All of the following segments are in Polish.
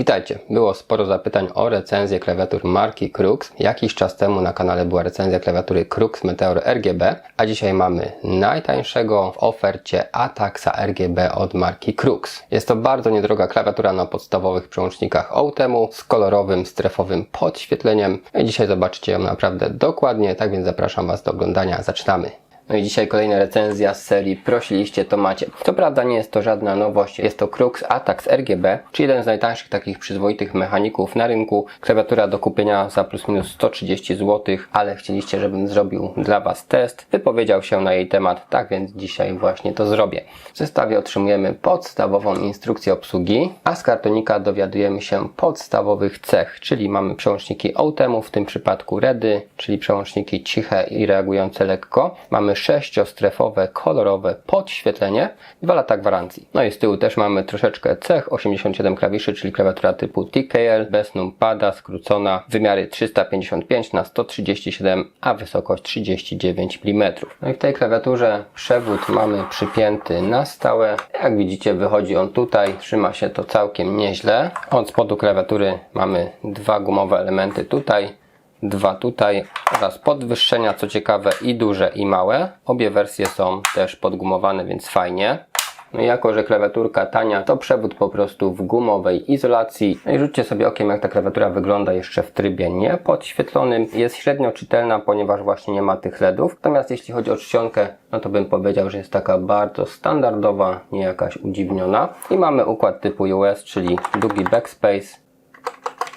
Witajcie. Było sporo zapytań o recenzję klawiatur marki Crux. Jakiś czas temu na kanale była recenzja klawiatury Crux Meteor RGB, a dzisiaj mamy najtańszego w ofercie Ataxa RGB od marki Crux. Jest to bardzo niedroga klawiatura na podstawowych przełącznikach OTEMu z kolorowym, strefowym podświetleniem. I dzisiaj zobaczycie ją naprawdę dokładnie, tak więc zapraszam Was do oglądania. Zaczynamy. No i dzisiaj kolejna recenzja z serii Prosiliście, to macie. Co prawda nie jest to żadna nowość, jest to Crux Atax RGB, czyli jeden z najtańszych takich przyzwoitych mechaników na rynku. Klawiatura do kupienia za plus minus 130 zł, ale chcieliście, żebym zrobił dla Was test. Wypowiedział się na jej temat, tak więc dzisiaj właśnie to zrobię. W zestawie otrzymujemy podstawową instrukcję obsługi, a z kartonika dowiadujemy się podstawowych cech, czyli mamy przełączniki OTEMu, w tym przypadku REDy, czyli przełączniki ciche i reagujące lekko. Mamy 6-strefowe, kolorowe podświetlenie, 2 lata gwarancji. No i z tyłu też mamy troszeczkę cech, 87 klawiszy, czyli klawiatura typu TKL, bez numpada, skrócona, wymiary 355 na 137, a wysokość 39 mm. No i w tej klawiaturze przewód mamy przypięty na stałe. Jak widzicie, wychodzi on tutaj, trzyma się to całkiem nieźle. Od spodu klawiatury mamy 2 gumowe elementy tutaj, 2 tutaj oraz podwyższenia, co ciekawe, i duże, i małe. Obie wersje są też podgumowane, więc fajnie. No i jako, że klawiaturka tania, to przewód po prostu w gumowej izolacji. No i rzućcie sobie okiem, jak ta klawiatura wygląda jeszcze w trybie niepodświetlonym. Jest średnio czytelna, ponieważ właśnie nie ma tych LEDów. Natomiast jeśli chodzi o czcionkę, no to bym powiedział, że jest taka bardzo standardowa, nie jakaś udziwniona. I mamy układ typu US, czyli długi backspace,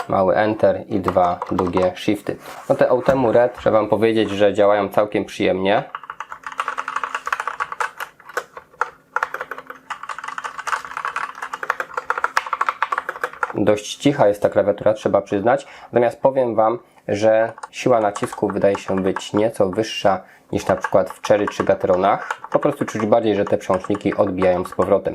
mały Enter i 2 długie Shifty. No te OTEMu RED, trzeba Wam powiedzieć, że działają całkiem przyjemnie. Dość cicha jest ta klawiatura, trzeba przyznać. Natomiast powiem Wam, że siła nacisku wydaje się być nieco wyższa niż na przykład w Cherry czy Gateronach. Po prostu czuć bardziej, że te przełączniki odbijają z powrotem.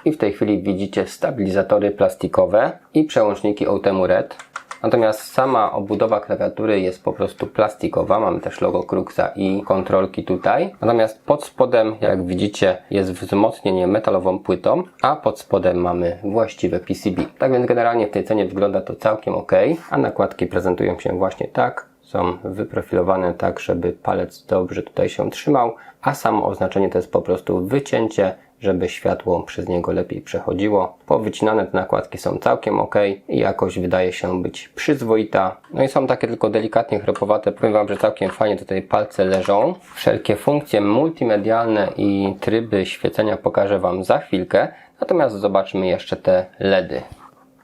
I w tej chwili widzicie stabilizatory plastikowe i przełączniki OTEMu RED. Natomiast sama obudowa klawiatury jest po prostu plastikowa. Mamy też logo Cruxa i kontrolki tutaj. Natomiast pod spodem, jak widzicie, jest wzmocnienie metalową płytą, a pod spodem mamy właściwe PCB. Tak więc generalnie w tej cenie wygląda to całkiem ok. A nakładki prezentują się właśnie tak. Są wyprofilowane tak, żeby palec dobrze tutaj się trzymał, a samo oznaczenie to jest po prostu wycięcie, żeby światło przez niego lepiej przechodziło. Powycinane te nakładki są całkiem ok i jakość wydaje się być przyzwoita. No i są takie tylko delikatnie chropowate. Powiem Wam, że całkiem fajnie tutaj palce leżą. Wszelkie funkcje multimedialne i tryby świecenia pokażę Wam za chwilkę. Natomiast zobaczmy jeszcze te LEDy.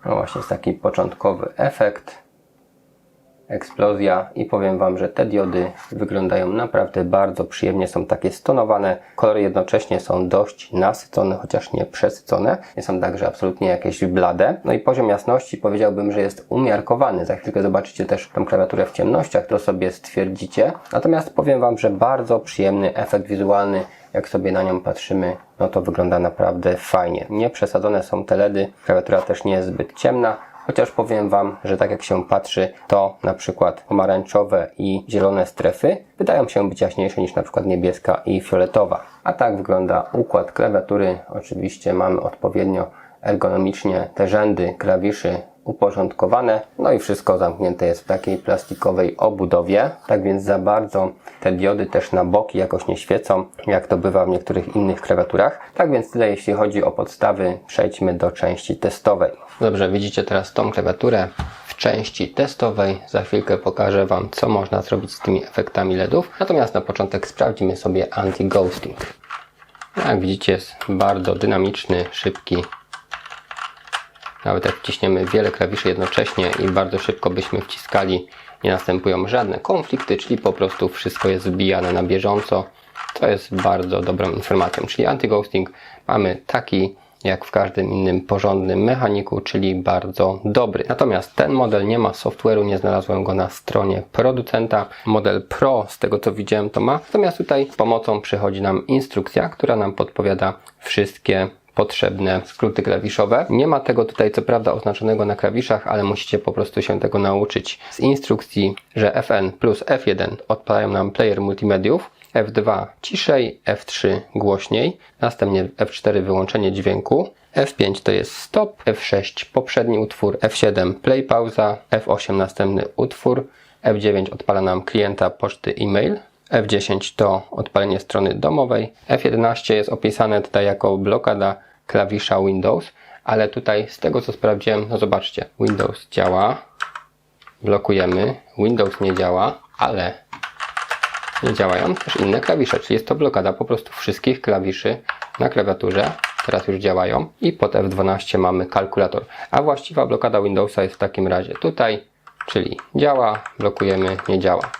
No właśnie jest taki początkowy efekt. Eksplozja i powiem Wam, że te diody wyglądają naprawdę bardzo przyjemnie, są takie stonowane, kolory jednocześnie są dość nasycone, chociaż nie przesycone, nie są także absolutnie jakieś blade. No i poziom jasności powiedziałbym, że jest umiarkowany, za chwilkę zobaczycie też tą klawiaturę w ciemnościach, to sobie stwierdzicie. Natomiast powiem Wam, że bardzo przyjemny efekt wizualny, jak sobie na nią patrzymy, no to wygląda naprawdę fajnie. Nie przesadzone są te LEDy, klawiatura też nie jest zbyt ciemna. Chociaż powiem Wam, że tak jak się patrzy, to na przykład pomarańczowe i zielone strefy wydają się być jaśniejsze niż na przykład niebieska i fioletowa. A tak wygląda układ klawiatury. Oczywiście mamy odpowiednio ergonomicznie te rzędy klawiszy uporządkowane. No i wszystko zamknięte jest w takiej plastikowej obudowie. Tak więc za bardzo te diody też na boki jakoś nie świecą, jak to bywa w niektórych innych klawiaturach. Tak więc tyle jeśli chodzi o podstawy. Przejdźmy do części testowej. Dobrze, widzicie teraz tą klawiaturę w części testowej. Za chwilkę pokażę Wam, co można zrobić z tymi efektami LEDów. Natomiast na początek sprawdzimy sobie anti-ghosting. Jak widzicie, jest bardzo dynamiczny, szybki. Nawet jak wciśniemy wiele klawiszy jednocześnie i bardzo szybko byśmy wciskali, nie następują żadne konflikty, czyli po prostu wszystko jest wbijane na bieżąco. To jest bardzo dobrą informacją, czyli anti-ghosting mamy taki jak w każdym innym porządnym mechaniku, czyli bardzo dobry. Natomiast ten model nie ma software'u, nie znalazłem go na stronie producenta. Model Pro, z tego co widziałem, to ma. Natomiast tutaj z pomocą przychodzi nam instrukcja, która nam podpowiada wszystkie potrzebne skróty klawiszowe. Nie ma tego tutaj co prawda oznaczonego na klawiszach, ale musicie po prostu się tego nauczyć. Z instrukcji, że Fn plus F1 odpalają nam player multimediów, F2 ciszej, F3 głośniej, następnie F4 wyłączenie dźwięku, F5 to jest stop, F6 poprzedni utwór, F7 play pauza, F8 następny utwór, F9 odpala nam klienta poczty e-mail, F10 to odpalenie strony domowej, F11 jest opisane tutaj jako blokada klawisza Windows, ale tutaj z tego co sprawdziłem, no zobaczcie, Windows działa, blokujemy, Windows nie działa, ale nie działają też inne klawisze, czyli jest to blokada po prostu wszystkich klawiszy na klawiaturze. Teraz już działają i pod F12 mamy kalkulator, a właściwa blokada Windowsa jest w takim razie tutaj, czyli działa, blokujemy, nie działa.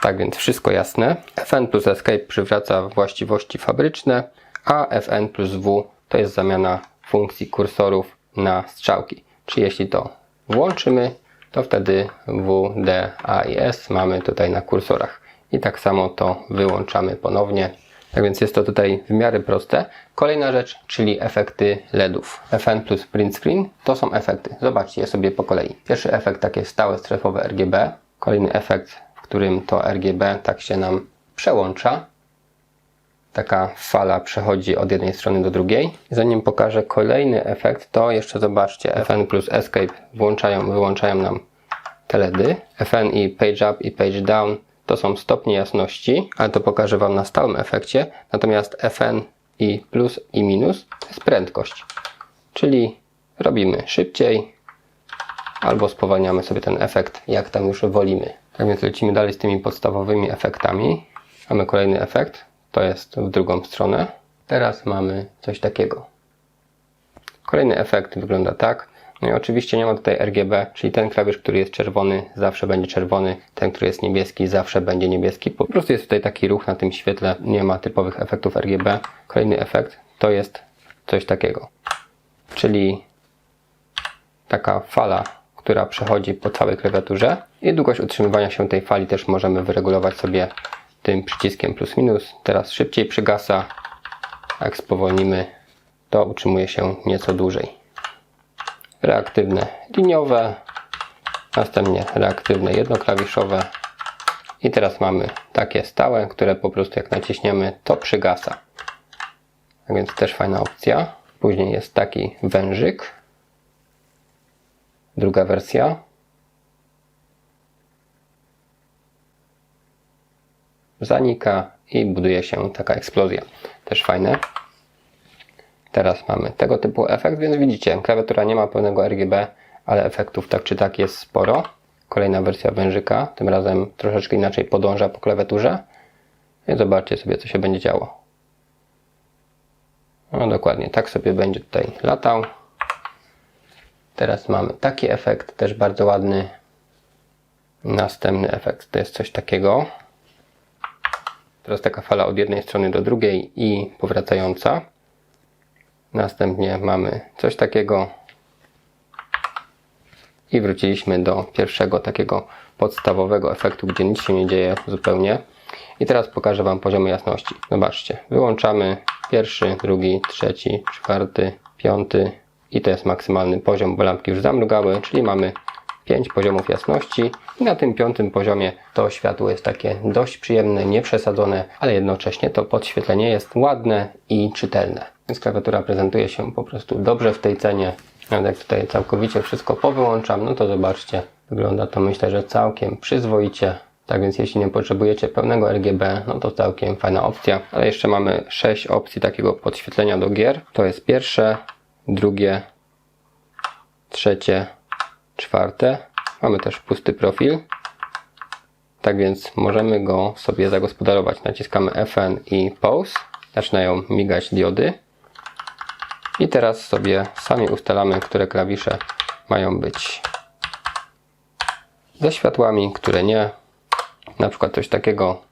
Tak więc wszystko jasne. Fn plus Escape przywraca właściwości fabryczne, a Fn plus W to jest zamiana funkcji kursorów na strzałki. Czyli jeśli to włączymy, to wtedy W, D, A i S mamy tutaj na kursorach. I tak samo to wyłączamy ponownie. Tak więc jest to tutaj w miarę proste. Kolejna rzecz, czyli efekty LEDów. Fn plus print screen to są efekty. Zobaczcie je sobie po kolei. Pierwszy efekt takie stałe strefowe RGB. Kolejny efekt, w którym to RGB tak się nam przełącza. Taka fala przechodzi od jednej strony do drugiej. Zanim pokażę kolejny efekt, to jeszcze zobaczcie. Fn plus Escape wyłączają nam te LEDy. Fn i Page Up i Page Down to są stopnie jasności, ale to pokażę Wam na stałym efekcie. Natomiast Fn i plus i minus to jest prędkość. Czyli robimy szybciej albo spowalniamy sobie ten efekt, jak tam już wolimy. Tak więc lecimy dalej z tymi podstawowymi efektami. Mamy kolejny efekt, to jest w drugą stronę. Teraz mamy coś takiego. Kolejny efekt wygląda tak. No i oczywiście nie ma tutaj RGB, czyli ten klawisz, który jest czerwony, zawsze będzie czerwony, ten, który jest niebieski, zawsze będzie niebieski. Po prostu jest tutaj taki ruch na tym świetle, nie ma typowych efektów RGB. Kolejny efekt to jest coś takiego, czyli taka fala, która przechodzi po całej klawiaturze i długość utrzymywania się tej fali też możemy wyregulować sobie tym przyciskiem plus minus. Teraz szybciej przygasa, jak spowolnimy, to utrzymuje się nieco dłużej. Reaktywne liniowe, następnie reaktywne jednoklawiszowe i teraz mamy takie stałe, które po prostu jak naciśniemy, to przygasa. Tak więc też fajna opcja. Później jest taki wężyk, druga wersja. Zanika i buduje się taka eksplozja. Też fajne. Teraz mamy tego typu efekt, więc widzicie, klawiatura nie ma pełnego RGB, ale efektów tak czy tak jest sporo. Kolejna wersja wężyka, tym razem troszeczkę inaczej podąża po klawiaturze. I zobaczcie sobie, co się będzie działo. No dokładnie, tak sobie będzie tutaj latał. Teraz mamy taki efekt, też bardzo ładny. Następny efekt to jest coś takiego. Teraz taka fala od jednej strony do drugiej i powracająca. Następnie mamy coś takiego i wróciliśmy do pierwszego takiego podstawowego efektu, gdzie nic się nie dzieje zupełnie. I teraz pokażę Wam poziomy jasności. Zobaczcie, wyłączamy pierwszy, drugi, trzeci, czwarty, piąty i to jest maksymalny poziom, bo lampki już zamrugały, czyli mamy 5 poziomów jasności i na tym 5. poziomie to światło jest takie dość przyjemne, nieprzesadzone, ale jednocześnie to podświetlenie jest ładne i czytelne. Więc klawiatura prezentuje się po prostu dobrze w tej cenie. Nawet jak tutaj całkowicie wszystko powyłączam, no to zobaczcie, wygląda to myślę, że całkiem przyzwoicie. Tak więc jeśli nie potrzebujecie pełnego RGB, no to całkiem fajna opcja. Ale jeszcze mamy 6 opcji takiego podświetlenia do gier. To jest pierwsze, drugie, trzecie, czwarte. Mamy też pusty profil. Tak więc możemy go sobie zagospodarować. Naciskamy Fn i pause. Zaczynają migać diody. I teraz sobie sami ustalamy, które klawisze mają być ze światłami, które nie. Na przykład coś takiego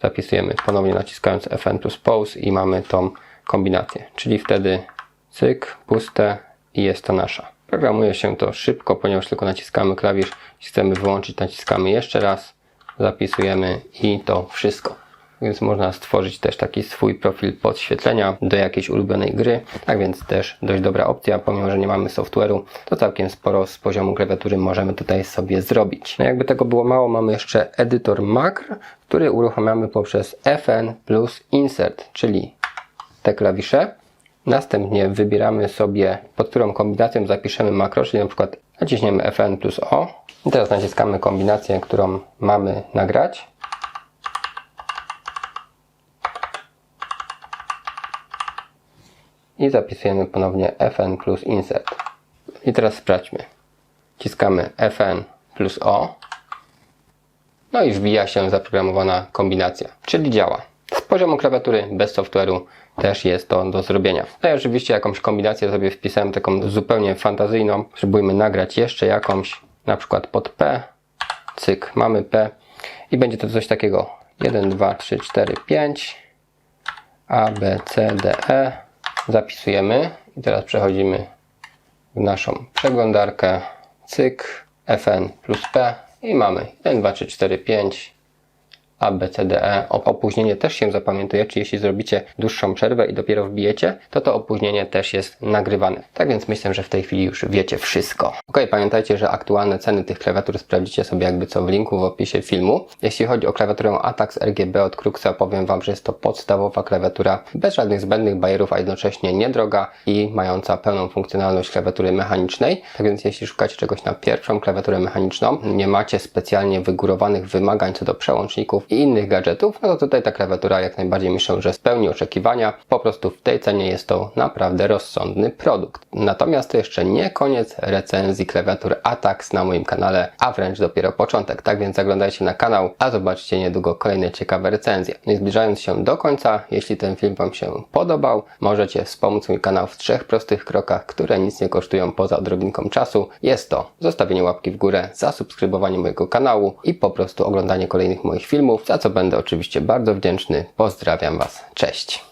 zapisujemy ponownie naciskając Fn plus pause i mamy tą kombinację. Czyli wtedy cyk, puste i jest to nasza. Programuje się to szybko, ponieważ tylko naciskamy klawisz. Jeśli chcemy wyłączyć, naciskamy jeszcze raz, zapisujemy i to wszystko. Więc można stworzyć też taki swój profil podświetlenia do jakiejś ulubionej gry. Tak więc też dość dobra opcja, pomimo że nie mamy software'u, to całkiem sporo z poziomu klawiatury możemy tutaj sobie zrobić. No jakby tego było mało, mamy jeszcze edytor makr, który uruchamiamy poprzez Fn plus Insert, czyli te klawisze. Następnie wybieramy sobie, pod którą kombinacją zapiszemy makro, czyli na przykład naciśniemy Fn plus O. I teraz naciskamy kombinację, którą mamy nagrać. I zapisujemy ponownie Fn plus Insert. I teraz sprawdźmy. Wciskamy Fn plus O. No i wbija się zaprogramowana kombinacja, czyli działa. Z poziomu klawiatury, bez software'u też jest to do zrobienia. No i oczywiście jakąś kombinację sobie wpisałem, taką zupełnie fantazyjną. Spróbujmy nagrać jeszcze jakąś, na przykład pod P. Cyk, mamy P. I będzie to coś takiego. 1, 2, 3, 4, 5. A, B, C, D, E. Zapisujemy. I teraz przechodzimy w naszą przeglądarkę. Cyk, Fn plus P. I mamy 1, 2, 3, 4, 5. A, B, C, D, E. Opóźnienie też się zapamiętuje, czyli jeśli zrobicie dłuższą przerwę i dopiero wbijecie, to opóźnienie też jest nagrywane. Tak więc myślę, że w tej chwili już wiecie wszystko. Ok, pamiętajcie, że aktualne ceny tych klawiatur sprawdzicie sobie jakby co w linku w opisie filmu. Jeśli chodzi o klawiaturę Atax RGB od Cruxa, powiem Wam, że jest to podstawowa klawiatura bez żadnych zbędnych bajerów, a jednocześnie niedroga i mająca pełną funkcjonalność klawiatury mechanicznej. Tak więc jeśli szukacie czegoś na pierwszą klawiaturę mechaniczną, nie macie specjalnie wygórowanych wymagań co do przełączników i innych gadżetów, no to tutaj ta klawiatura jak najbardziej myślę, że spełni oczekiwania. Po prostu w tej cenie jest to naprawdę rozsądny produkt. Natomiast to jeszcze nie koniec recenzji klawiatur Atax na moim kanale, a wręcz dopiero początek. Tak więc zaglądajcie na kanał, a zobaczcie niedługo kolejne ciekawe recenzje. No i zbliżając się do końca, jeśli ten film Wam się podobał, możecie wspomóc mój kanał w 3 prostych krokach, które nic nie kosztują poza odrobinką czasu. Jest to zostawienie łapki w górę, zasubskrybowanie mojego kanału i po prostu oglądanie kolejnych moich filmów, za co będę oczywiście bardzo wdzięczny. Pozdrawiam Was. Cześć!